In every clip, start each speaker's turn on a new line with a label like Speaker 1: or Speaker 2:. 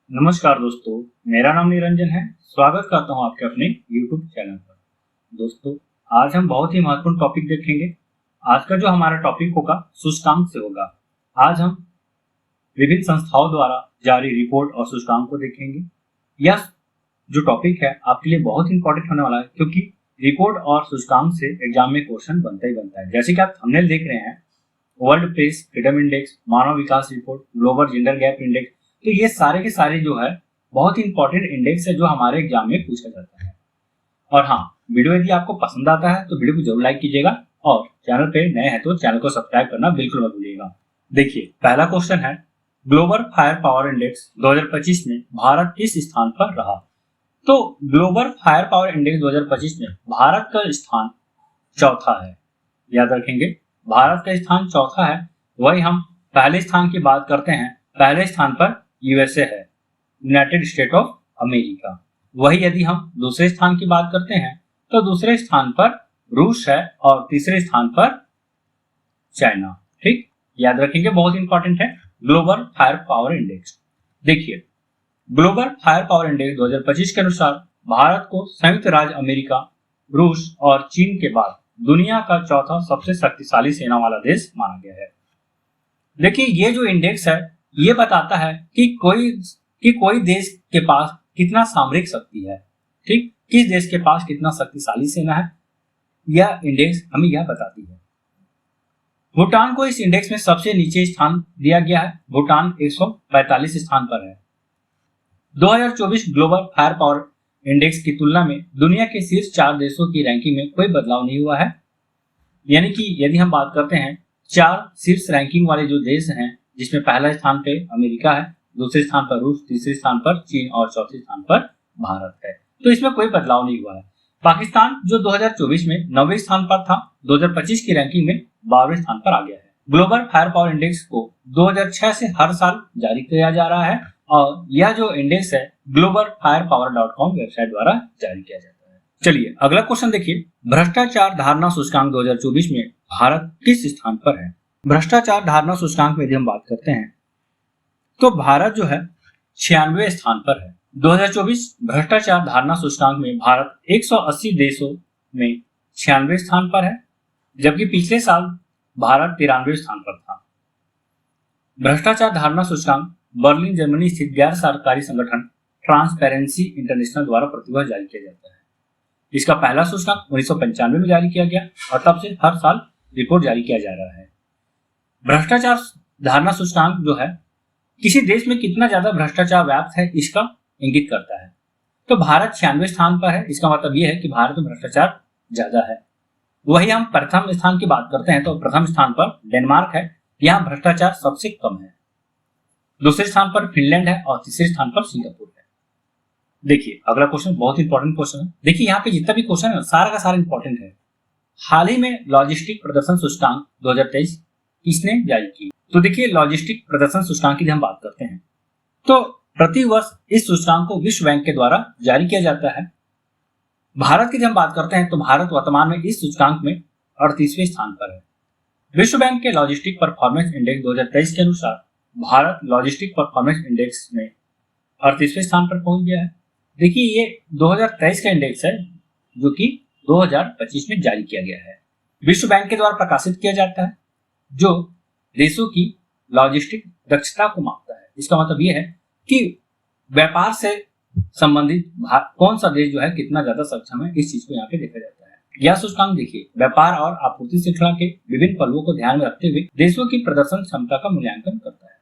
Speaker 1: नमस्कार दोस्तों, मेरा नाम निरंजन है। स्वागत करता हूं आपके अपने YouTube चैनल पर। दोस्तों, आज हम बहुत ही महत्वपूर्ण टॉपिक देखेंगे। आज का जो हमारा टॉपिक होगा सूचकांक से होगा। आज हम विभिन्न संस्थाओं द्वारा जारी रिपोर्ट और सूचकांक को देखेंगे। यह जो टॉपिक है आपके लिए बहुत इंपॉर्टेंट होने वाला है, क्योंकि रिपोर्ट और सूचकांक से एग्जाम में क्वेश्चन बनता ही बनता है। जैसे कि आप थंबनेल देख रहे हैं, वर्ल्ड प्रेस फ्रीडम इंडेक्स, मानव विकास रिपोर्ट, ग्लोबल जेंडर गैप इंडेक्स, तो ये सारे के सारे जो है बहुत ही इंपॉर्टेंट इंडेक्स है जो हमारे एग्जाम में पूछा जाता है। और हाँ, वीडियो यदि आपको पसंद आता है तो वीडियो को जरूर लाइक कीजिएगा और चैनल पे नए हैं तो चैनल को सब्सक्राइब करना बिल्कुल मत भूलिएगा। देखिए, पहला क्वेश्चन है, ग्लोबल फायर पावर इंडेक्स 2025 में भारत किस स्थान पर रहा? तो ग्लोबल फायर पावर इंडेक्स 2025 में भारत का स्थान चौथा है। याद रखेंगे, भारत का स्थान चौथा है। वही हम पहले स्थान की बात करते हैं, पहले स्थान पर यूएसए है, यूनाइटेड स्टेट ऑफ अमेरिका। वही यदि हम दूसरे स्थान की बात करते हैं तो दूसरे स्थान पर रूस है और तीसरे स्थान पर चाइना। ठीक, याद रखेंगे, बहुत इंपॉर्टेंट है ग्लोबल फायर पावर इंडेक्स। देखिए, ग्लोबल फायर पावर इंडेक्स 2025 के अनुसार भारत को संयुक्त राज्य अमेरिका, रूस और चीन के बाद दुनिया का चौथा सबसे शक्तिशाली सेना वाला देश माना गया है। देखिए, ये जो इंडेक्स है ये बताता है कि कोई देश के पास कितना सामरिक शक्ति है। ठीक, किस देश के पास कितना शक्तिशाली सेना है, यह इंडेक्स हमें यह बताती है। भूटान को इस इंडेक्स में सबसे नीचे स्थान दिया गया है। भूटान 145 स्थान पर है। 2024 ग्लोबल फायर पावर इंडेक्स की तुलना में दुनिया के शीर्ष 4 देशों की रैंकिंग में कोई बदलाव नहीं हुआ है। यानी कि यदि हम बात करते हैं 4 शीर्ष रैंकिंग वाले जो देश हैं, जिसमें पहला स्थान पे अमेरिका है, दूसरे स्थान पर रूस, तीसरे स्थान पर चीन और चौथे स्थान पर भारत है, तो इसमें कोई बदलाव नहीं हुआ है। पाकिस्तान जो 2024 में 9वें स्थान पर था, 2025 की रैंकिंग में 12वें स्थान पर आ गया है। ग्लोबल फायर पावर इंडेक्स को 2006 से हर साल जारी किया जा रहा है और यह जो इंडेक्स है globalfirepower.com वेबसाइट द्वारा जारी किया जाता है। चलिए अगला क्वेश्चन देखिए, भ्रष्टाचार धारणा सूचकांक 2024 में भारत किस स्थान पर है? भ्रष्टाचार धारणा सूचकांक में यदि हम बात करते हैं तो भारत जो है 96वें स्थान पर है। 2024 भ्रष्टाचार धारणा सूचकांक में भारत 180 देशों में 96वें स्थान पर है, जबकि पिछले साल भारत 93वें स्थान पर था। भ्रष्टाचार धारणा सूचकांक बर्लिन जर्मनी स्थित गैर सरकारी संगठन ट्रांसपेरेंसी इंटरनेशनल द्वारा प्रतिवर्ष जारी किया जाता है। इसका पहला सूचकांक 1995 में जारी किया गया और तब से हर साल रिपोर्ट जारी किया जा रहा है। भ्रष्टाचार धारणा सूचकांक जो है किसी देश में कितना ज्यादा भ्रष्टाचार व्याप्त है इसका इंगित करता है। तो भारत 96वें स्थान पर है, इसका मतलब यह है कि भारत में भ्रष्टाचार ज्यादा है। वही हम प्रथम स्थान की बात करते हैं तो प्रथम स्थान पर डेनमार्क है, यहाँ भ्रष्टाचार सबसे कम है। दूसरे स्थान पर फिनलैंड है और तीसरे स्थान पर सिंगापुर है। देखिए अगला क्वेश्चन बहुत इंपॉर्टेंट क्वेश्चन है। देखिए यहाँ पे जितना भी क्वेश्चन है सारा का सारा इंपॉर्टेंट है। हाल ही में लॉजिस्टिक प्रदर्शन सूचकांक 2023 किसने जारी की? तो देखिए, लॉजिस्टिक प्रदर्शन सूचकांक की हम बात करते हैं तो प्रति वर्ष इस सूचकांक को विश्व बैंक के द्वारा जारी किया जाता है। भारत की जब हम बात करते हैं तो भारत वर्तमान में इस सूचकांक में 38वें स्थान पर है। विश्व बैंक के लॉजिस्टिक परफॉर्मेंस इंडेक्स 2023 के अनुसार भारत लॉजिस्टिक परफॉर्मेंस इंडेक्स में 38वें स्थान पर पहुंच गया है। देखिए, ये 2023 का इंडेक्स है जो कि 2025 में जारी किया गया है। विश्व बैंक के द्वारा प्रकाशित किया जाता है जो देशों की लॉजिस्टिक दक्षता को मापता है। इसका मतलब यह है कि व्यापार से संबंधित कौन सा देश जो है कितना ज्यादा सक्षम है, इस चीज को यहाँ पे देखा जाता है। यह सूचकांक देखिए व्यापार और आपूर्ति श्रृंखला के विभिन्न पहलुओं को ध्यान में रखते हुए देशों की प्रदर्शन क्षमता का मूल्यांकन करता है।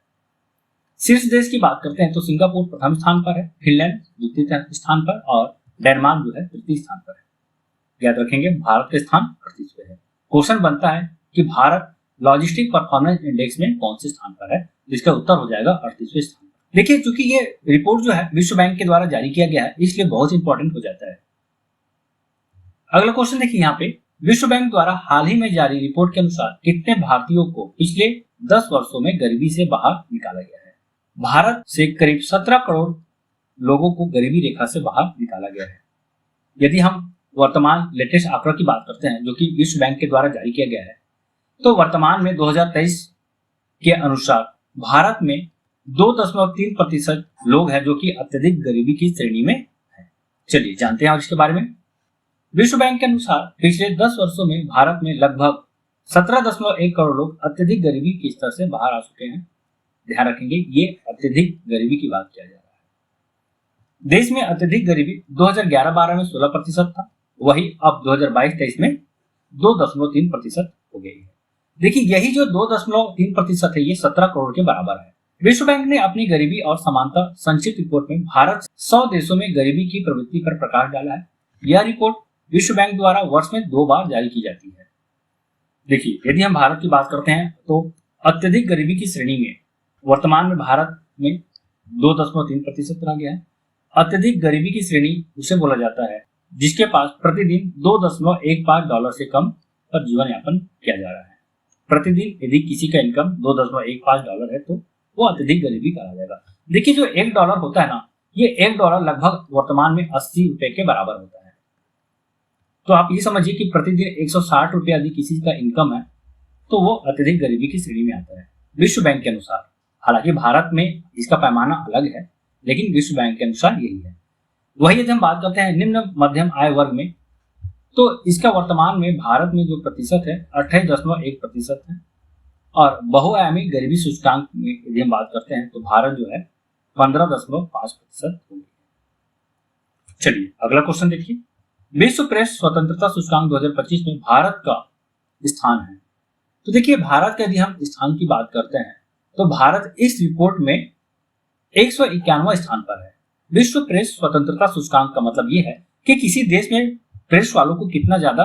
Speaker 1: शीर्ष देश की बात करते हैं तो सिंगापुर प्रथम स्थान पर है, फिनलैंड द्वितीय स्थान पर और डेनमार्क जो है तृतीय स्थान पर है। याद रखेंगे, भारत का स्थान 38वें है। क्वेश्चन बनता है कि भारत लॉजिस्टिक परफॉर्मेंस इंडेक्स में कौन से स्थान पर है? जिसका उत्तर हो जाएगा 38वें स्थान पर। देखिए, चूंकि ये रिपोर्ट जो है विश्व बैंक के द्वारा जारी किया गया है इसलिए बहुत इंपॉर्टेंट हो जाता है। अगला क्वेश्चन देखिए, यहाँ पे विश्व बैंक द्वारा हाल ही में जारी रिपोर्ट के अनुसार कितने भारतीयों को पिछले 10 वर्षों में गरीबी से बाहर निकाला गया है? भारत से करीब 17 करोड़ लोगों को गरीबी रेखा से बाहर निकाला गया है। यदि हम वर्तमान लेटेस्ट आंकड़ा की बात करते हैं जो कि विश्व बैंक के द्वारा जारी किया गया है तो वर्तमान में 2023 के अनुसार भारत में 2.3% लोग हैं जो कि अत्यधिक गरीबी की श्रेणी में है। चलिए जानते हैं और इसके बारे में। विश्व बैंक के अनुसार पिछले 10 वर्षों में भारत में लगभग 17.1 करोड़ लोग अत्यधिक गरीबी के स्तर से बाहर आ चुके हैं। ध्यान रखेंगे, ये अत्यधिक गरीबी की बात किया जा रहा है। देश में अत्यधिक गरीबी 2011-12 में 16% था, वही अब 2022-23 में 2.3% हो गई है। देखिए, यही जो 2.3% है, ये 17 करोड़ के बराबर है। विश्व बैंक ने अपनी गरीबी और समानता संक्षिप्त रिपोर्ट में भारत 100 देशों में गरीबी की प्रवृत्ति पर प्रकाश डाला है। यह रिपोर्ट विश्व बैंक द्वारा वर्ष में 2 बार जारी की जाती है। देखिए, यदि हम भारत की बात करते हैं तो अत्यधिक गरीबी की श्रेणी में वर्तमान में भारत में 2.3% रह गया है। अत्यधिक गरीबी की श्रेणी उसे बोला जाता है जिसके पास प्रतिदिन $2.15 से कम पर जीवन यापन किया जा रहा है। प्रतिदिन यदि किसी का इनकम $2.15 है तो वो अत्यधिक गरीबी कहा जाएगा। देखिए, जो $1 होता है ना, ये $1 लगभग वर्तमान में 80 रुपए के बराबर होता है। तो आप ये समझिए कि प्रतिदिन 160 रुपए यदि किसी का इनकम है तो वो अत्यधिक गरीबी की श्रेणी में आता है विश्व बैंक के अनुसार। हालांकि भारत में इसका पैमाना अलग है, लेकिन विश्व बैंक के अनुसार यही है। वही यदि हम बात करते हैं निम्न मध्यम आय वर्ग में, तो इसका वर्तमान में भारत में जो प्रतिशत है 28.1% है। और बहुआयामी गरीबी सूचकांक में यदि हम बात करते हैं तो भारत जो है 15.5% हो गई है। चलिए अगला क्वेश्चन देखिए। विश्व प्रेस स्वतंत्रता सूचकांक 2025 में भारत का स्थान है। तो देखिए, भारत का यदि हम स्थान की बात करते हैं तो भारत इस रिपोर्ट में 191वां स्थान पर है। विश्व प्रेस स्वतंत्रता सूचकांक का मतलब ये है कि किसी देश में प्रेस वालों को कितना ज्यादा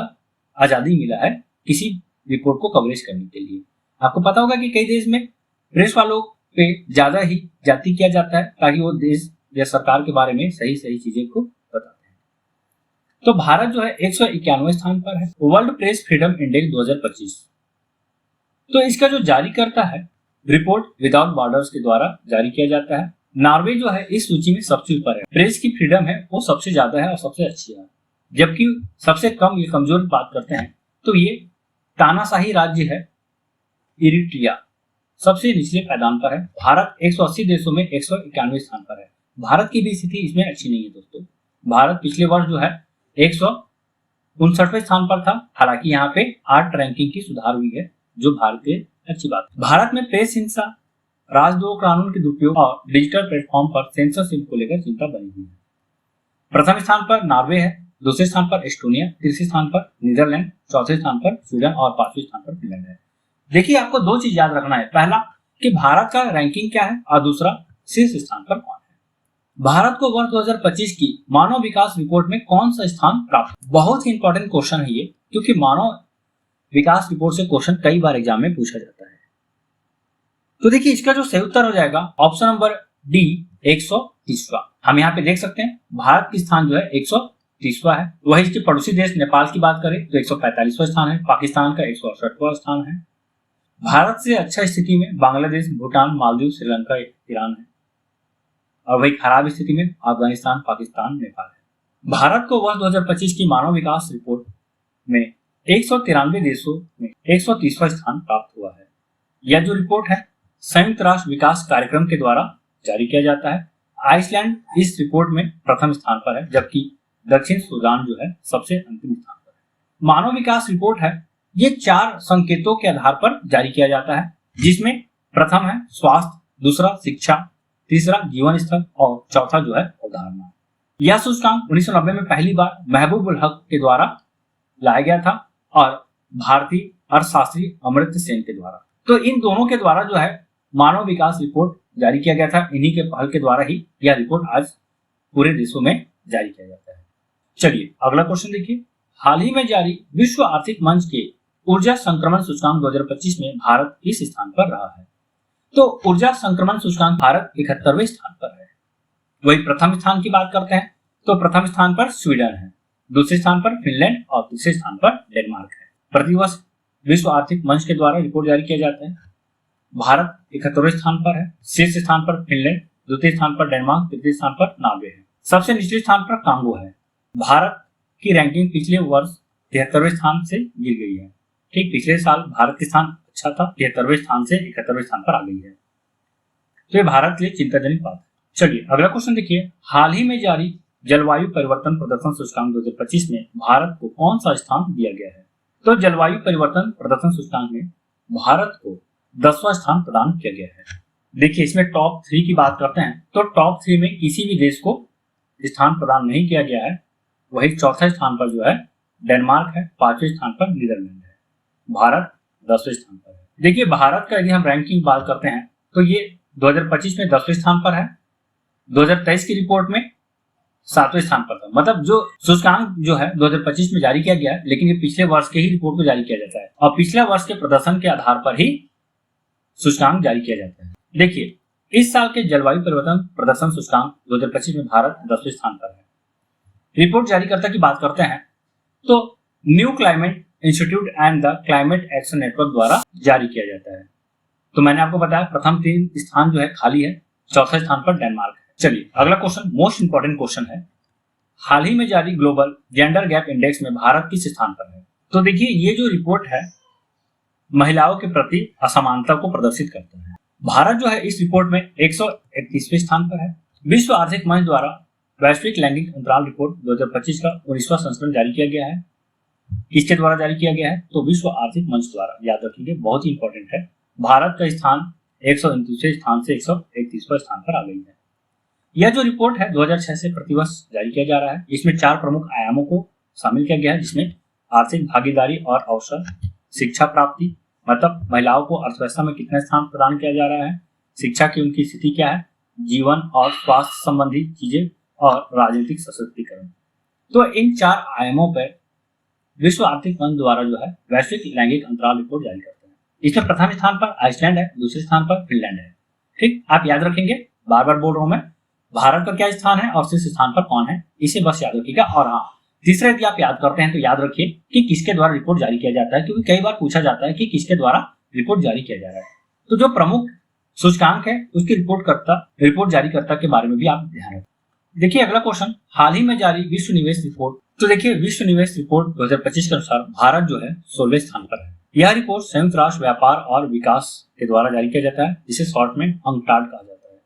Speaker 1: आजादी मिला है किसी रिपोर्ट को कवरेज करने के लिए। आपको पता होगा कि कई देश में प्रेस वालों पे ज्यादा ही जाति किया जाता है ताकि वो देश या सरकार के बारे में सही सही चीजें को बताते हैं। तो भारत जो है 191वें स्थान पर है वर्ल्ड प्रेस फ्रीडम इंडेक्स 2025। तो इसका जो जारी करता है रिपोर्ट विदाउट बॉर्डर्स के द्वारा जारी किया जाता है। नॉर्वे जो है इस सूची में सबसे ऊपर है। प्रेस की फ्रीडम है वो सबसे ज्यादा है और सबसे अच्छी है, जबकि सबसे कम या कमजोर बात करते हैं तो ये तानाशाही राज्य है इरिट्रिया, सबसे निचले पायदान पर है। भारत 180 देशों में 191वें स्थान पर है। भारत की भी स्थिति इसमें अच्छी नहीं है दोस्तों। भारत पिछले वर्ष जो है 159वें स्थान पर था। हालांकि यहाँ पे 8 रैंकिंग की सुधार हुई है, जो भारत के अच्छी बात है। भारत में प्रेस हिंसा, राजद्रोह कानून के दुरुपयोग और डिजिटल प्लेटफॉर्म पर सेंसरशिप को लेकर चिंता बनी हुई है। प्रथम स्थान पर नॉर्वे है, दूसरे स्थान पर एस्टोनिया, तीसरे स्थान पर नीदरलैंड, चौथे स्थान पर स्वीडन और 5वें स्थान पर फिनलैंड है। देखिए, आपको 2 चीज याद रखना है। पहला कि भारत का रैंकिंग क्या है और दूसरा शीर्ष स्थान पर कौन है। भारत को वर्ष 2025 की मानव विकास रिपोर्ट में कौन सा स्थान प्राप्त। बहुत ही इंपॉर्टेंट क्वेश्चन है ये, क्योंकि मानव विकास रिपोर्ट से क्वेश्चन कई बार एग्जाम में पूछा जाता है। तो देखिए, इसका जो सही उत्तर हो जाएगा ऑप्शन नंबर डी 130वां। हम यहाँ पे देख सकते हैं भारत की स्थान जो है 130वां है। वही इसके पड़ोसी देश नेपाल की बात करें तो 145वां स्थान है। पाकिस्तान का 168वां स्थान है। भारत से अच्छा स्थिति में बांग्लादेश, भूटान, मालदीव, श्रीलंका, ईरान है। और वही खराब स्थिति में अफगानिस्तान, पाकिस्तान, नेपाल है। भारत को वर्ष 2025 की मानव विकास रिपोर्ट में 193 देशों में 130वां स्थान प्राप्त हुआ है। यह जो रिपोर्ट है संयुक्त राष्ट्र विकास कार्यक्रम के द्वारा जारी किया जाता है। आइसलैंड इस रिपोर्ट में प्रथम स्थान पर है, जबकि दक्षिण सूडान जो है सबसे अंतिम स्थान पर है। मानव विकास रिपोर्ट है ये 4 संकेतों के आधार पर जारी किया जाता है, जिसमें प्रथम है स्वास्थ्य, दूसरा शिक्षा, तीसरा जीवन स्तर और चौथा जो है अवधारणा। यह सूचकांक 1990 में पहली बार महबूब उल हक के द्वारा लाया गया था और भारतीय अर्थशास्त्री अमर्त्य सेन के द्वारा। तो इन दोनों के द्वारा जो है मानव विकास रिपोर्ट जारी किया गया था। इन्हीं के पहल के द्वारा ही यह रिपोर्ट आज पूरे देशों में जारी किया जाता है। चलिए अगला क्वेश्चन देखिए। हाल ही में जारी विश्व आर्थिक मंच के ऊर्जा संक्रमण सूचकांक 2025 में भारत किस स्थान पर रहा है। तो ऊर्जा संक्रमण सूचकांक भारत 71वें स्थान पर है। वही प्रथम स्थान की बात करते हैं तो प्रथम स्थान पर स्वीडन है, दूसरे स्थान पर फिनलैंड और तीसरे स्थान पर डेनमार्क है। प्रतिवर्ष विश्व आर्थिक मंच के द्वारा रिपोर्ट जारी किया जाता है। भारत 71वें स्थान पर है, शीर्ष स्थान पर फिनलैंड, द्वितीय स्थान पर डेनमार्क, तृतीय स्थान पर नॉर्वे है, सबसे निचले स्थान पर कांगो है। भारत की रैंकिंग पिछले वर्ष 73वें स्थान से गिर गई है। ठीक पिछले साल भारत का स्थान अच्छा था, 73वें स्थान से 71वें स्थान पर आ गई है। तो ये भारत के लिए चिंताजनक बात है। चलिए अगला क्वेश्चन देखिए, हाल ही में जारी जलवायु परिवर्तन प्रदर्शन सूचकांक 2025 में भारत को कौन सा स्थान दिया गया है? तो जलवायु परिवर्तन प्रदर्शन सूचकांक में भारत को 10वां स्थान प्रदान किया गया है। देखिए इसमें टॉप 3 की बात करते हैं तो टॉप 3 में किसी भी देश को स्थान प्रदान नहीं किया गया है। वही चौथे स्थान पर जो है डेनमार्क है, 5वें स्थान पर नीदरलैंड है, भारत 10वें स्थान पर है। देखिए भारत का यदि हम रैंकिंग बात करते हैं तो ये 2025 में 10वें स्थान पर है, 2023 की रिपोर्ट में 7वें स्थान पर था। मतलब जो सूचकांक जो है 2025 में जारी किया गया है, लेकिन ये पिछले वर्ष के ही रिपोर्ट को जारी किया जाता है और पिछले वर्ष के प्रदर्शन के आधार पर ही सूचकांक जारी किया जाता है। देखिए इस साल के जलवायु परिवर्तन प्रदर्शन सूचकांक 2025 में भारत 10वें स्थान पर है। रिपोर्ट जारीकर्ता की बात करते हैं तो new climate institute and the climate action network द्वारा जारी किया जाता है। तो मैंने आपको बताया प्रथम 3 स्थान जो है खाली है, चौथे स्थान पर डेनमार्क है। चलिए अगला क्वेश्चन मोस्ट इंपॉर्टेंट क्वेश्चन है, हाल ही में जारी ग्लोबल जेंडर गैप इंडेक्स में भारत किस स्थान पर है? तो देखिए ये जो रिपोर्ट है महिलाओं के प्रति असमानता को प्रदर्शित करता है। भारत जो है इस रिपोर्ट में 131वें स्थान पर है। विश्व आर्थिक मंच द्वारा वैश्विक लैंगिक अंतराल रिपोर्ट 2025 का 19वां संस्करण जारी किया गया है। किसके द्वारा जारी किया गया है? तो विश्व आर्थिक मंच द्वारा। याद रखिए बहुत ही इंपॉर्टेंट है। भारत का स्थान 129वें स्थान से 131वें स्थान पर आ गई है। यह जो रिपोर्ट है 2006 से प्रतिवर्ष जारी किया जा रहा है। इसमें 4 प्रमुख आयामों को शामिल किया गया है, जिसमें आर्थिक भागीदारी और अवसर, शिक्षा प्राप्ति, मतलब महिलाओं को अर्थव्यवस्था में कितना स्थान प्रदान किया जा रहा है, शिक्षा की उनकी स्थिति क्या है, जीवन और स्वास्थ्य संबंधी चीजें और राजनीतिक सशक्तिकरण। तो इन 4 आयामों पर विश्व आर्थिक मंच द्वारा जो है वैश्विक लैंगिक अंतराल रिपोर्ट जारी करते हैं। इसमें प्रथम स्थान पर आइसलैंड है, दूसरे स्थान पर फिनलैंड है। ठीक, आप याद रखेंगे, बार बार बोल रहा हूं मैं, भारत का क्या स्थान है और शीर्ष स्थान पर कौन है, इसे बस याद रखिएगा। और हाँ, तीसरा यदि आप याद करते हैं तो याद रखिए कि किसके द्वारा रिपोर्ट जारी किया जाता है, क्योंकि कई बार पूछा जाता है कि किसके द्वारा रिपोर्ट जारी किया जा रहा है। तो जो प्रमुख सूचकांक है उसकी रिपोर्ट जारीकर्ता के बारे में भी आप ध्यान रखें। देखिए अगला क्वेश्चन, हाल ही में जारी विश्व निवेश रिपोर्ट। तो देखिए विश्व निवेश रिपोर्ट 2025 के अनुसार भारत जो है 16वें स्थान पर है। यह रिपोर्ट संयुक्त राष्ट्र व्यापार और विकास के द्वारा जारी किया जाता है, जिसे शॉर्ट में अंकटाड कहा जाता है।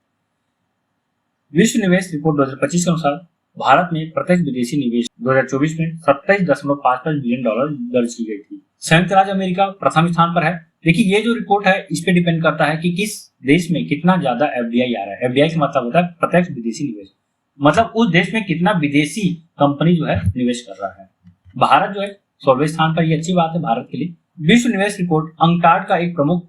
Speaker 1: विश्व निवेश रिपोर्ट 2025 के अनुसार भारत में प्रत्यक्ष विदेशी निवेश 2024 में $27.55 बिलियन दर्ज की गई थी। संयुक्त राज्य अमेरिका प्रथम स्थान पर है। देखिए ये जो रिपोर्ट है इस पे डिपेंड करता है कि किस देश में कितना ज्यादा एफडीआई आ रहा है। एफडीआई का मतलब होता है प्रत्यक्ष विदेशी निवेश, मतलब उस देश में कितना विदेशी कंपनी जो है निवेश कर रहा है। भारत जो है 16वें स्थान पर, ये अच्छी बात है भारत के लिए। विश्व निवेश रिपोर्ट अंकटाड का एक प्रमुख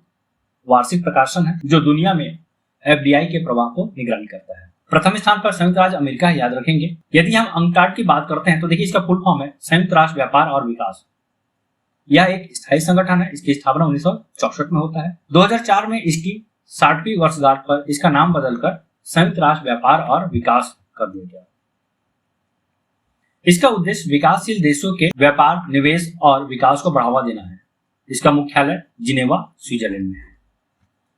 Speaker 1: वार्षिक प्रकाशन है जो दुनिया में एफडीआई के प्रवाह को निगरानी करता है। प्रथम स्थान पर संयुक्त राज्य अमेरिका है, याद रखेंगे। यदि हम अंकटाड की बात करते हैं तो देखिए इसका फुल फॉर्म है संयुक्त राष्ट्र व्यापार और विकास। यह एक स्थायी संगठन है, इसकी स्थापना 1964 में होता है। 2004 में इसकी 60वीं वर्षगांठ पर इसका नाम बदलकर संयुक्त राष्ट्र व्यापार और विकास कर दिया गया। इसका उद्देश्य विकासशील देशों के व्यापार, निवेश और विकास को बढ़ावा देना है। इसका मुख्यालय जिनेवा, स्विट्जरलैंड में है।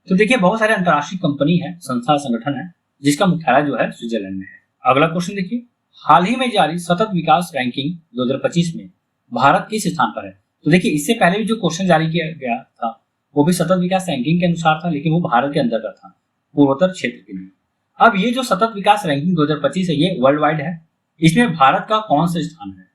Speaker 1: तो देखिए बहुत सारे अंतर्राष्ट्रीय कंपनी है, संस्था, संगठन है जिसका मुख्यालय जो है स्विट्जरलैंड में है। अगला क्वेश्चन देखिए, हाल ही में जारी सतत विकास रैंकिंग 2025 में भारत किस स्थान पर है? तो देखिए इससे पहले भी जो क्वेश्चन जारी किया गया था वो भी सतत विकास रैंकिंग के अनुसार था, लेकिन वो भारत के अंतर्गत था, पूर्वोत्तर क्षेत्र के लिए। अब ये जो सतत विकास रैंकिंग 2025 है ये वर्ल्ड वाइड है। इसमें भारत का कौन सा स्थान है?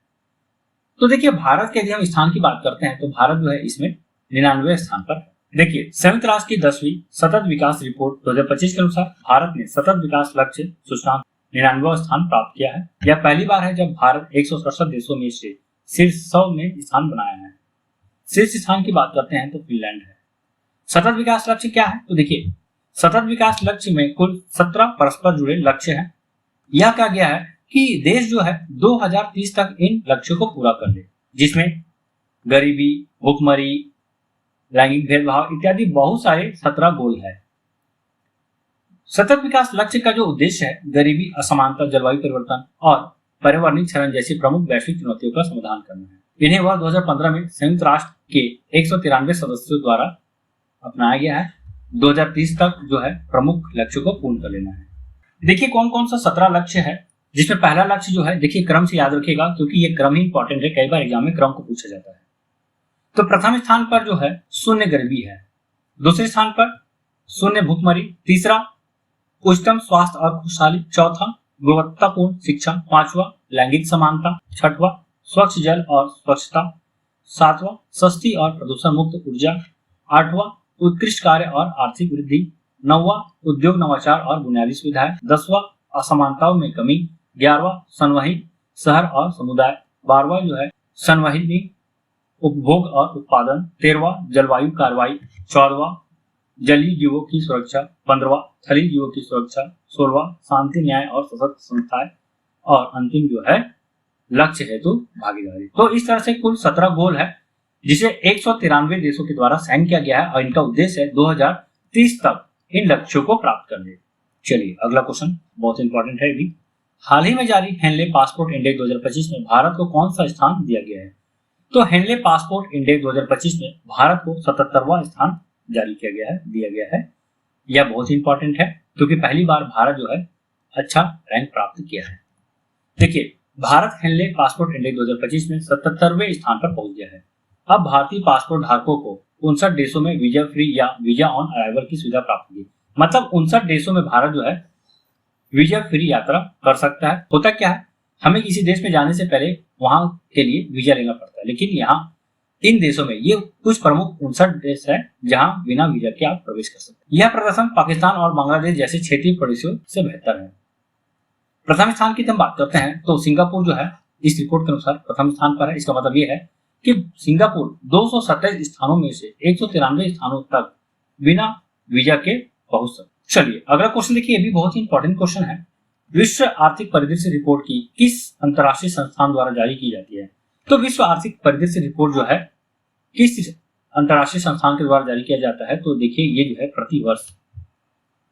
Speaker 1: तो देखिए भारत के यदि हम स्थान की बात करते हैं तो भारत जो है इसमें 99वें स्थान पर है। देखिए संयुक्त राष्ट्र की 10वीं सतत विकास रिपोर्ट 2025 के अनुसार भारत ने सतत विकास लक्ष्य सूचकांक 99वां स्थान प्राप्त किया है। यह पहली बार है जब भारत 167 देशों में से शीर्ष 100 में स्थान बनाया है। शीर्ष स्थान की बात करते हैं तो फिनलैंड है। सतत विकास लक्ष्य क्या है? तो देखिए सतत विकास लक्ष्य में कुल 17 परस्पर जुड़े लक्ष्य हैं। यह कहा गया है कि देश जो है 2030 तक इन लक्ष्यों को पूरा कर ले, जिसमें गरीबी, भूखमरी, लैंगिक भेदभाव इत्यादि बहुत सारे 17 गोल है। सतत विकास लक्ष्य का जो उद्देश्य है गरीबी, असमानता, जलवायु परिवर्तन और पर्यावरणीय क्षरण जैसी प्रमुख वैश्विक चुनौतियों का समाधान करना है। इन्हें वर्ष 2015 में संयुक्त राष्ट्र के 193 सदस्यों द्वारा अपनाया गया है। 2030 तक जो है प्रमुख लक्ष्यों को पूर्ण कर लेना है। देखिए कौन कौन सा 17 लक्ष्य है, जिसमें पहला लक्ष्य जो है, देखिए क्रम से याद रखिएगा क्योंकि ये क्रम ही इंपॉर्टेंट है, कई बार एग्जाम में क्रम को पूछा जाता है। तो प्रथम स्थान पर जो है शून्य गरीबी है, दूसरे स्थान पर शून्य भूखमरी, तीसरा उच्चतम स्वास्थ्य और खुशहाली, चौथा गुणवत्तापूर्ण शिक्षा, पांचवा लैंगिक समानता, छठवा स्वच्छ जल और स्वच्छता, सातवां सस्ती और प्रदूषण मुक्त ऊर्जा, आठवां उत्कृष्ट कार्य और आर्थिक वृद्धि, नौवां उद्योग नवाचार और बुनियादी सुविधाएं, दसवां असमानताओं में कमी, 11वां संवहनी शहर और समुदाय, 12वां जो है संवहनी उपभोग और उत्पादन, 13वां जलवायु कार्रवाई, 14वां जलीय जीवों की सुरक्षा, 15वां थलीय जीवों की सुरक्षा, 16वां शांति न्याय और सशक्त संस्थाएं, और अंतिम जो है लक्ष्य हेतु भागीदारी। तो इस तरह से कुल 17 गोल है जिसे 193 देशों के द्वारा साइन किया गया है और इनका उद्देश्य है 2030 तक इन लक्ष्यों को प्राप्त करने। चलिए अगला क्वेश्चन बहुत इंपॉर्टेंट है भी। हाल ही में जारी हेनले पासपोर्ट इंडेक्स 2025 में भारत को कौन सा स्थान दिया गया है? तो हेनले पासपोर्ट इंडेक्स 2025 में भारत को 77वां स्थान जारी किया गया है, दिया गया है। यह बहुत ही इंपॉर्टेंट है क्योंकि पहली बार भारत जो है अच्छा रैंक प्राप्त किया है। देखिए भारत हेनले पासपोर्ट इंडेक्स 2025 में 77वें स्थान पर पहुंच गया है। अब भारतीय पासपोर्ट धारकों को 59 देशों में वीजा फ्री या वीजा ऑन अराइवल की सुविधा प्राप्त होगी। मतलब 59 देशों में भारत जो है वीजा फ्री यात्रा कर सकता है। होता क्या है, हमें किसी देश में जाने से पहले वहां के लिए वीजा लेना पड़ता है, लेकिन यहाँ इन देशों में ये कुछ प्रमुख 59 देश है जहां बिना वीजा के आप प्रवेश कर सकते हैं। यह प्रदर्शन पाकिस्तान और बांग्लादेश जैसे क्षेत्रीय पड़ोसियों से बेहतर है। प्रथम स्थान की हम बात करते हैं तो सिंगापुर जो है इस रिपोर्ट के अनुसार प्रथम स्थान पर है। इसका मतलब ये है कि सिंगापुर 227 स्थानों में से 193 स्थानों तक बिना वीजा के पहुंच सकते। चलिए अगला क्वेश्चन देखिए, ये भी बहुत ही इंपॉर्टेंट क्वेश्चन है। विश्व आर्थिक परिदृश्य रिपोर्ट की किस अंतरराष्ट्रीय संस्थान द्वारा जारी की जाती है? तो विश्व आर्थिक परिदृश्य रिपोर्ट जो है किस अंतरराष्ट्रीय संस्थान के द्वारा जारी किया जाता है? तो देखिए ये जो है प्रति वर्ष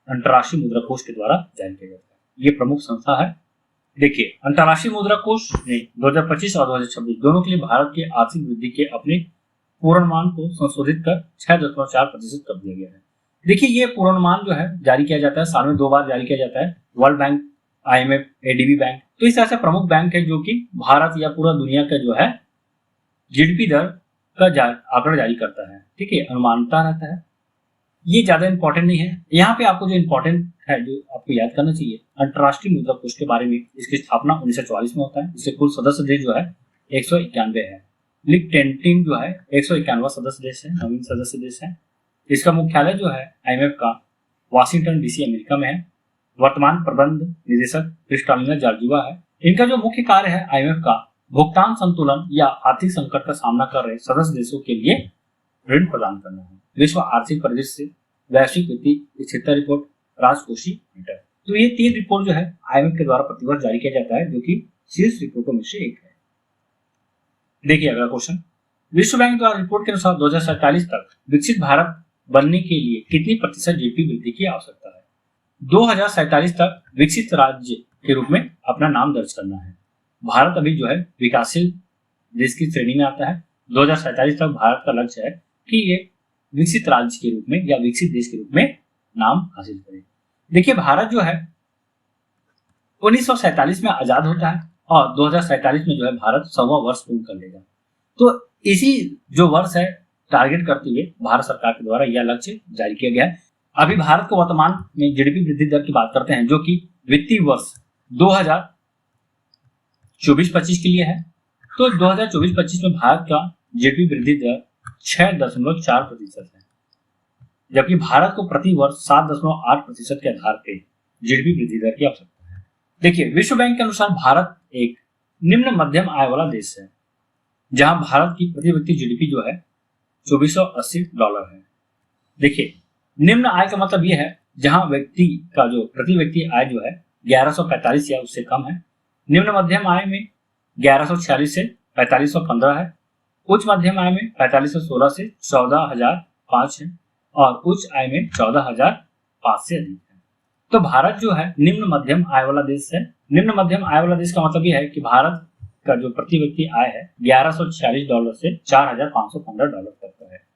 Speaker 1: अंतरराष्ट्रीय मुद्रा कोष के द्वारा जारी किया जाता है। ये प्रमुख संस्था है। देखिए अंतरराष्ट्रीय मुद्रा कोष ने 2025 और 2026 दोनों के लिए भारत के आर्थिक वृद्धि के अपने पूर्वानुमान को संशोधित कर 6.4% कर दिया गया है। देखिए ये पूर्वानुमान जो है जारी किया जाता है, साल में 2 बार जारी किया जाता है, world bank, IMF, ADB bank. तो इस तरह से प्रमुख बैंक है जो कि भारत या पूरा दुनिया का जो है जीडीपी दर का आंकड़ा जारी करता है। ठीक है, अनुमानता रहता है। ये ज्यादा इंपॉर्टेंट नहीं है। यहाँ पे आपको जो इंपॉर्टेंट है जो आपको याद करना चाहिए, अंतरराष्ट्रीय मुद्रा कोष के बारे में, इसकी स्थापना 1944 में होता है। इसके कुल सदस्य देश जो है 191 है। लिक्टेनटीन जो है 191वां सदस्य देश है, नवीन सदस्य देश है। इसका मुख्यालय जो है IMF का वाशिंगटन DC अमेरिका में है। वर्तमान प्रबंध निदेशक क्रिस्टालिना जॉर्जिवा है। इनका जो मुख्य कार्य है IMF का भुगतान संतुलन या आर्थिक संकट का सामना कर रहे सदस्य देशों के लिए ऋण प्रदान करना है। विश्व आर्थिक परिदृश्य, वैश्विक वित्तीय स्थिरता रिपोर्ट, राजकोषीय मीटर। तो ये 3 रिपोर्ट जो है IMF के द्वारा प्रतिवर्ष जारी किया जाता है, जो कि शीर्ष रिपोर्टों में से एक है। देखिए अगला क्वेश्चन, विश्व बैंक द्वारा रिपोर्ट के अनुसार 2047 तक विकसित भारत बनने के लिए कितनी प्रतिशत जीडीपी वृद्धि की आवश्यकता है? 2047 तक विकसित राज्य के रूप में अपना नाम दर्ज करना है। भारत अभी जो है विकासशील देश की श्रेणी में आता है। 2047 तक भारत का लक्ष्य है कि ये विकसित राज्य के रूप में या विकसित देश के रूप में नाम हासिल करे। देखिए भारत जो है 1947 में आजाद होता है और 2047 में जो है भारत 100वां वर्ष पूर्ण कर लेगा। तो इसी जो वर्ष है टारगेट करते हुए भारत सरकार के द्वारा यह लक्ष्य जारी किया गया है। अभी भारत को वर्तमान में जीडीपी वृद्धि दर की बात करते हैं, जो कि वित्तीय वर्ष 2024-25 के लिए है। तो 2024-25 में भारत का जीडीपी वृद्धि दर 6.4% है, जबकि भारत को प्रति वर्ष 7.8% के आधार पर जीडीपी वृद्धि दर की आवश्यकता है। देखिए विश्व बैंक के अनुसार भारत एक निम्न मध्यम आय वाला देश है, जहां भारत की प्रति व्यक्ति जीडीपी जो है $2480 है। देखिए निम्न आय का मतलब यह है जहां व्यक्ति का जो प्रति व्यक्ति आय जो है 1145 या उससे कम है। निम्न मध्यम आय में 1146 से 4515 है। उच्च मध्यम आय में 4516 से 14005 है और उच्च आय में 14005 से अधिक है। तो भारत जो है निम्न मध्यम आय वाला देश है। निम्न मध्यम आय वाला देश का मतलब यह है कि भारत का जो प्रति व्यक्ति आय है $1146 से $4515 तक का है।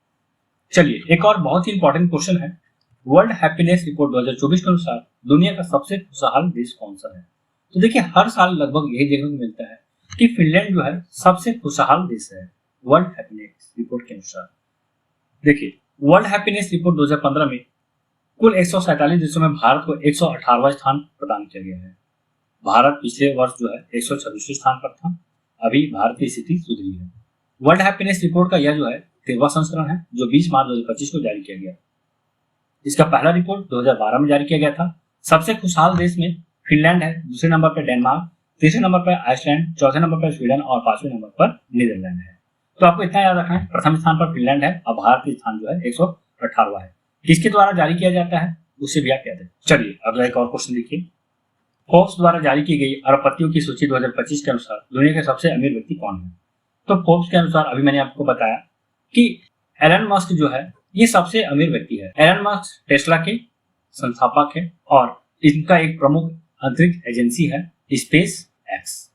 Speaker 1: चलिए एक और बहुत ही इंपॉर्टेंट क्वेश्चन है, वर्ल्ड हैप्पीनेस रिपोर्ट 2024 के अनुसार दुनिया का सबसे खुशहाल देश कौन सा है? तो देखिए हर साल लगभग यही देखने को मिलता है कि फिनलैंड जो है सबसे खुशहाल देश है वर्ल्ड हैप्पीनेस रिपोर्ट के अनुसार। देखिए वर्ल्ड हैप्पीनेस रिपोर्ट 2015 में कुल 147 देशों में भारत को 118वां स्थान प्रदान किया गया है। भारत पिछले वर्ष जो है 126वें स्थान पर था। अभी भारत की स्थिति सुधरी है। वर्ल्ड हैप्पीनेस रिपोर्ट का यह जो है 13वां संस्करण है, जो 20 मार्च 2025 को जारी किया गया। इसका पहला रिपोर्ट 2012 में जारी किया गया था। सबसे खुशहाल देश में फिनलैंड है, दूसरे नंबर पर डेनमार्क, तीसरे नंबर पर आइसलैंड, चौथे नंबर पर स्वीडन और पांचवें नंबर पर नीदरलैंड है। तो आपको इतना याद रखना है, प्रथम स्थान पर फिनलैंड है और भारत का स्थान जो है 118वां है। किसके द्वारा जारी किया जाता है उसे भी आप याद है। चलिए अगला एक और क्वेश्चन देखिए। फोर्ब्स द्वारा जारी की गई अरबपतियों की सूची 2025 के अनुसार दुनिया के सबसे अमीर व्यक्ति कौन है? तो फोर्ब्स के अनुसार अभी मैंने आपको बताया कि एलन मस्क जो है ये सबसे अमीर व्यक्ति है। एलन मस्क टेस्ला के संस्थापक है और इनका एक प्रमुख अंतरिक्ष एजेंसी है स्पेस एक्स।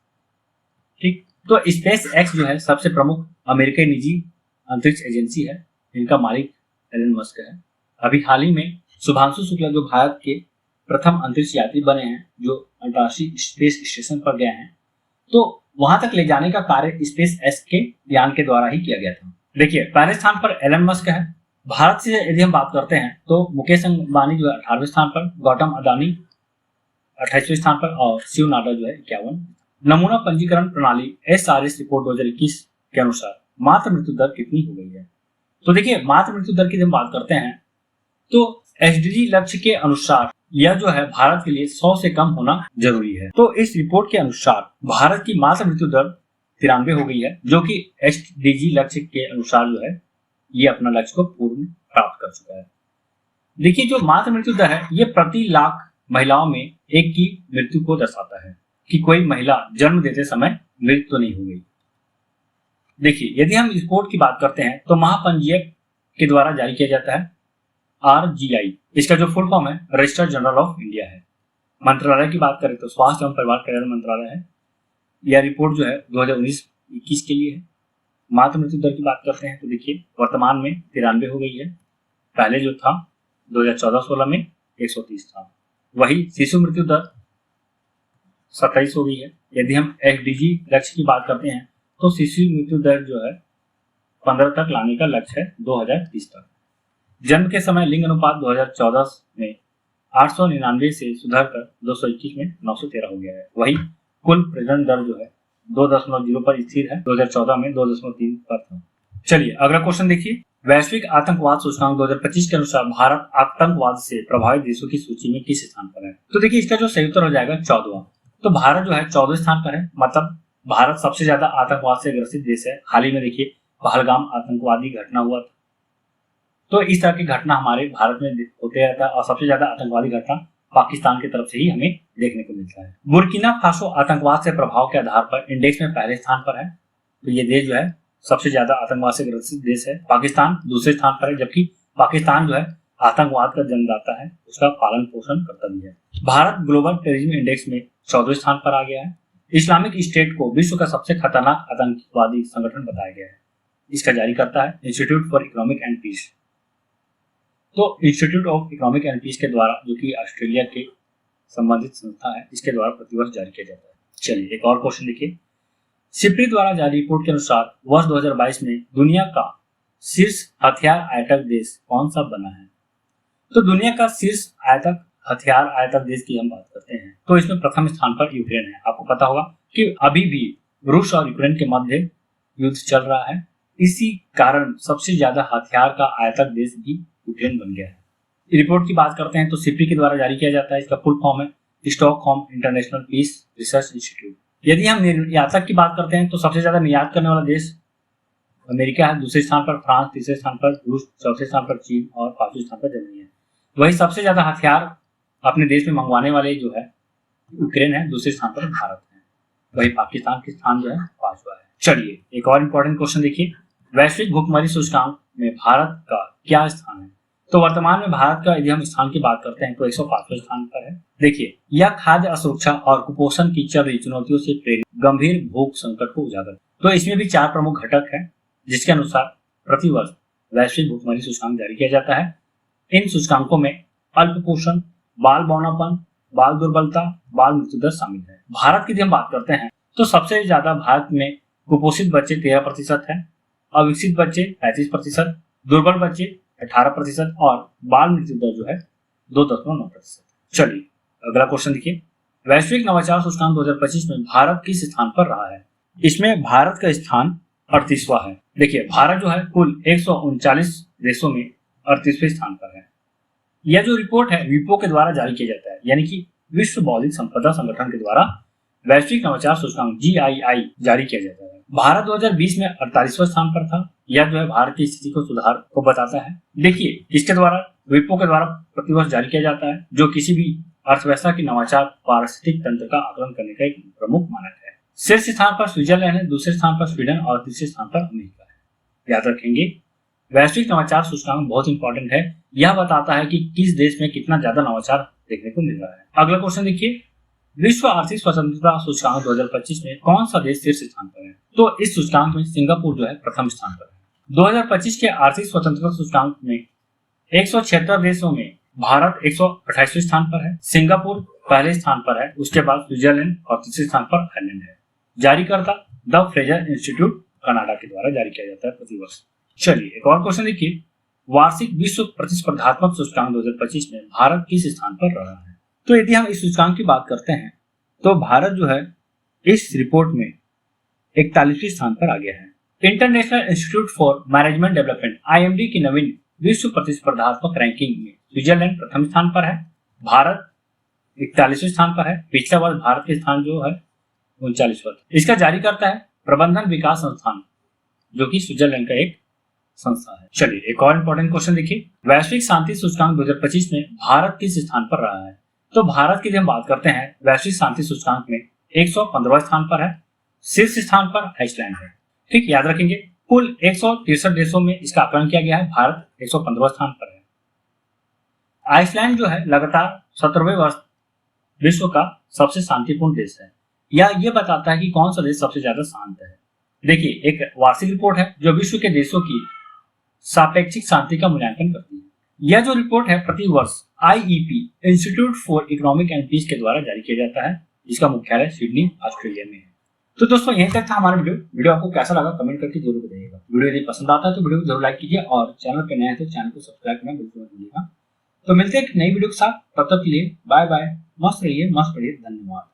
Speaker 1: ठीक, तो स्पेस एक्स जो है सबसे प्रमुख अमेरिकी निजी अंतरिक्ष एजेंसी है। इनका मालिक एलन मस्क है। अभी हाल ही में शुभांशु शुक्ला जो भारत के प्रथम अंतरिक्ष यात्री बने हैं, जो अंतर्राष्ट्रीय स्पेस स्टेशन पर गए हैं, तो वहां तक ले जाने का कार्य स्पेस एक्स के यान के द्वारा ही किया गया था। देखिए पहले स्थान पर एलन मस्क है। भारत से यदि हम बात करते हैं तो मुकेश अंबानी जो है 18वें स्थान पर, गौतम अदानी 28वें स्थान पर और शिव नाडा जो है 51। नमूना पंजीकरण प्रणाली SRS रिपोर्ट 2021 के अनुसार मातृ मृत्यु दर कितनी हो गई है? तो देखिए मातृ मृत्यु दर की जब बात करते हैं तो SDG लक्ष्य के अनुसार यह जो है भारत के लिए 100 से कम होना जरूरी है। तो इस रिपोर्ट के अनुसार भारत की मातृ मृत्यु दर 93 हो गई है, जो कि SDG लक्ष्य के अनुसार जो है ये अपना लक्ष्य को पूर्ण प्राप्त कर चुका है। देखिए जो मातृ मृत्यु दर है ये प्रति लाख महिलाओं में एक की मृत्यु को दर्शाता है कि कोई महिला जन्म देते समय मृत तो नहीं हो गई। देखिए यदि हम इस रिपोर्ट की बात करते हैं तो महापंजीयक के द्वारा जारी किया जाता है RGI। इसका जो फुल फॉर्म है रजिस्टर्ड जनरल ऑफ इंडिया है। मंत्रालय की बात करें तो स्वास्थ्य एवं परिवार कल्याण मंत्रालय है। यह रिपोर्ट जो है 2019-21 के लिए है। मातृ मृत्यु दर की बात करते हैं तो देखिए वर्तमान में 93 हो गई है। पहले जो था 2014-16 में 130 था। वही शिशु मृत्यु दर 27 हो गई है। यदि हम SDG लक्ष्य की बात करते हैं तो शिशु मृत्यु दर जो है 15 तक लाने का लक्ष्य है 2030 तक। जन्म के समय लिंग अनुपात 2014 में 899 से सुधरकर 221 में 913 हो गया है। वही कुल प्रजनन दर जो है 2.0 पर स्थिर है, 2014 में 2.3 पर था। चलिए अगला क्वेश्चन देखिए। वैश्विक आतंकवाद सूचकांक 2025 के अनुसार भारत आतंकवाद से प्रभावित देशों की सूची में किस स्थान पर है? तो देखिए इसका जो सही उत्तर हो जाएगा 14वां। तो भारत जो है 14वें स्थान पर है। मतलब भारत सबसे ज्यादा आतंकवाद से ग्रसित देश है। हाल ही में देखिए पहलगाम आतंकवादी घटना हुआ था, तो इस तरह की घटना हमारे भारत में होते रहता है और सबसे ज्यादा आतंकवादी घटना पाकिस्तान की तरफ से ही हमें देखने को मिलता है। बुर्किना फासो आतंकवाद से प्रभाव के आधार पर इंडेक्स में पहले स्थान पर है। तो ये देश जो है सबसे ज्यादा आतंकवाद से ग्रसित देश है। पाकिस्तान दूसरे स्थान पर है, जबकि पाकिस्तान जो है आतंकवाद का जन्मदाता है, उसका पालन पोषण करता भी है। भारत ग्लोबल टेररिज्म इंडेक्स में 14वें स्थान पर आ गया है। इस्लामिक स्टेट को विश्व का सबसे खतरनाक आतंकवादी संगठन बताया गया है। इसका जारी करता है institute for economic and peace. तो institute of economic and peace के द्वारा, जो कि ऑस्ट्रेलिया के संबंधित संस्था है, इसके द्वारा प्रतिवर्ष जारी किया जाता है। चलिए एक और क्वेश्चन देखिए। सिप्री द्वारा जारी रिपोर्ट के अनुसार वर्ष 2022 में दुनिया का शीर्ष हथियार आयातक देश कौन सा बना है? तो दुनिया का शीर्ष हथियार आयातक देश की हम बात करते हैं तो इसमें प्रथम स्थान पर यूक्रेन है। आपको पता होगा कि अभी भी रूस और यूक्रेन के मध्य युद्ध चल रहा है। इसी कारण सबसे ज्यादा हथियार का आयातक देश भी यूक्रेन बन गया है। रिपोर्ट की बात करते हैं तो सिप्री के द्वारा जारी किया जाता है। इसका फुल फॉर्म है Stockholm international peace research institute. यदि हम निर्यातक की बात करते हैं तो सबसे ज्यादा निर्यात करने वाला देश अमेरिका है, दूसरे स्थान पर फ्रांस, तीसरे स्थान पर रूस, चौथे स्थान पर चीन और पांचवें स्थान पर जर्मनी है। वही सबसे ज्यादा हथियार अपने देश में मंगवाने वाले जो है यूक्रेन है, दूसरे स्थान पर भारत है। वही पाकिस्तान के स्थान जो है 5वां है। चलिए एक और इम्पोर्टेंट क्वेश्चन देखिए। वैश्विक भुखमरी सूचकांक में भारत का क्या स्थान है? तो वर्तमान में भारत का यदि हम स्थान की बात करते हैं तो 105वें स्थान पर है। देखिए यह खाद्य असुरक्षा और कुपोषण की चल रही चुनौतियों से प्रेरित गंभीर भूख संकट को उजागर। तो इसमें भी 4 प्रमुख घटक हैं, जिसके अनुसार प्रतिवर्ष वैश्विक भुखमरी सूचकांक जारी किया जाता है। इन सूचकांकों में अल्प पोषण, बाल बौनापन, बाल दुर्बलता, बाल मृत्यु दर शामिल है। भारत की यदि हम बात करते हैं तो सबसे ज्यादा भारत में कुपोषित बच्चे 13% है, अविकसित बच्चे 35%, दुर्बल बच्चे 18% और बाल मृत्यु दर जो है 2.9%। चलिए अगला क्वेश्चन देखिए, वैश्विक नवाचार सूचकांक 2025 में भारत किस स्थान पर रहा है? इसमें भारत का स्थान 38वां है। देखिए भारत जो है कुल 139 देशों में 38वें स्थान पर है। यह जो रिपोर्ट है विपो के द्वारा जारी किया जाता है, यानी कि विश्व बौद्धिक संपदा संगठन के द्वारा वैश्विक नवाचार सूचकांक GII जारी किया जाता है। भारत 2020 में 48वां स्थान पर था। यह जो है भारत की स्थिति को सुधार को बताता है। देखिए इसके द्वारा विपो के द्वारा प्रतिवर्ष जारी किया जाता है, जो किसी भी अर्थव्यवस्था की नवाचार पारिस्थितिक तंत्र का आकलन करने का एक प्रमुख मानक है। शीर्ष स्थान पर स्विट्जरलैंड है, दूसरे स्थान पर स्वीडन और तीसरे स्थान पर अमेरिका है। याद रखेंगे वैश्विक नवाचार सूचकांक बहुत इंपॉर्टेंट है। यह बताता है कि किस देश में कितना ज्यादा नवाचार देखने को मिल रहा है। अगला क्वेश्चन देखिए, विश्व आर्थिक स्वतंत्रता सूचकांक 2025 में कौन सा देश शीर्ष स्थान पर है? तो इस सूचकांक में सिंगापुर जो है प्रथम स्थान पर है। 2025 के आर्थिक स्वतंत्रता सूचकांक में 176 देशों में भारत 128वें स्थान पर है, सिंगापुर पहले स्थान पर है, उसके बाद स्विट्जरलैंड और तीसरे स्थान पर आयरलैंड है। जारीकर्ता द फ्रेजर इंस्टीट्यूट कनाडा के द्वारा जारी किया जाता है प्रतिवर्ष। चलिए एक और क्वेश्चन देखिए, वार्षिक विश्व प्रतिस्पर्धात्मक सूचकांक 2025 में भारत किस स्थान पर रहा है? तो यदि हम इस सूचकांक की बात करते हैं तो भारत जो है इस रिपोर्ट में 41वें स्थान पर आ गया है। International institute for management development IMD की नवीन विश्व प्रतिस्पर्धात्मक रैंकिंग में स्विट्जरलैंड प्रथम स्थान पर है, भारत 41वें स्थान पर है। पिछला वर्ष भारत के स्थान जो है 39वां। इसका जारी करता है प्रबंधन विकास संस्थान, जो कि स्विट्जरलैंड का एक संस्था है। चलिए एक और इंपॉर्टेंट क्वेश्चन देखिए, वैश्विक शांति सूचकांक 2025 में भारत किस स्थान पर रहा है? तो भारत की जब हम बात करते हैं वैश्विक शांति सूचकांक में 115वां स्थान पर है, शीर्ष स्थान पर आइसलैंड है। ठीक, याद रखेंगे कुल 163 देशों में इसका आकलन किया गया है, भारत 115वां स्थान पर है। आइसलैंड जो है लगातार 17वें वर्ष विश्व का सबसे शांतिपूर्ण देश है। यह बताता है कि कौन सा देश सबसे ज्यादा शांत है। देखिए एक वार्षिक रिपोर्ट है जो विश्व के देशों की सापेक्षिक शांति का मूल्यांकन करती है। यह जो रिपोर्ट है प्रति वर्ष IEP institute for economic and peace के द्वारा जारी किया जाता है। इसका मुख्यालय सिडनी ऑस्ट्रेलिया में है। तो दोस्तों यहीं तक था हमारा वीडियो आपको कैसा लगा कमेंट करके जरूर बताइएगा। वीडियो यदि पसंद आता है तो वीडियो को जरूर लाइक कीजिए और चैनल पे नए हैं तो चैनल को सब्सक्राइब करना बिल्कुल मत भूलिएगा। तो मिलते हैं एक नई वीडियो के साथ, तब तक के लिए बाय बाय, मस्त रहिए, मस्त पढ़िए, धन्यवाद।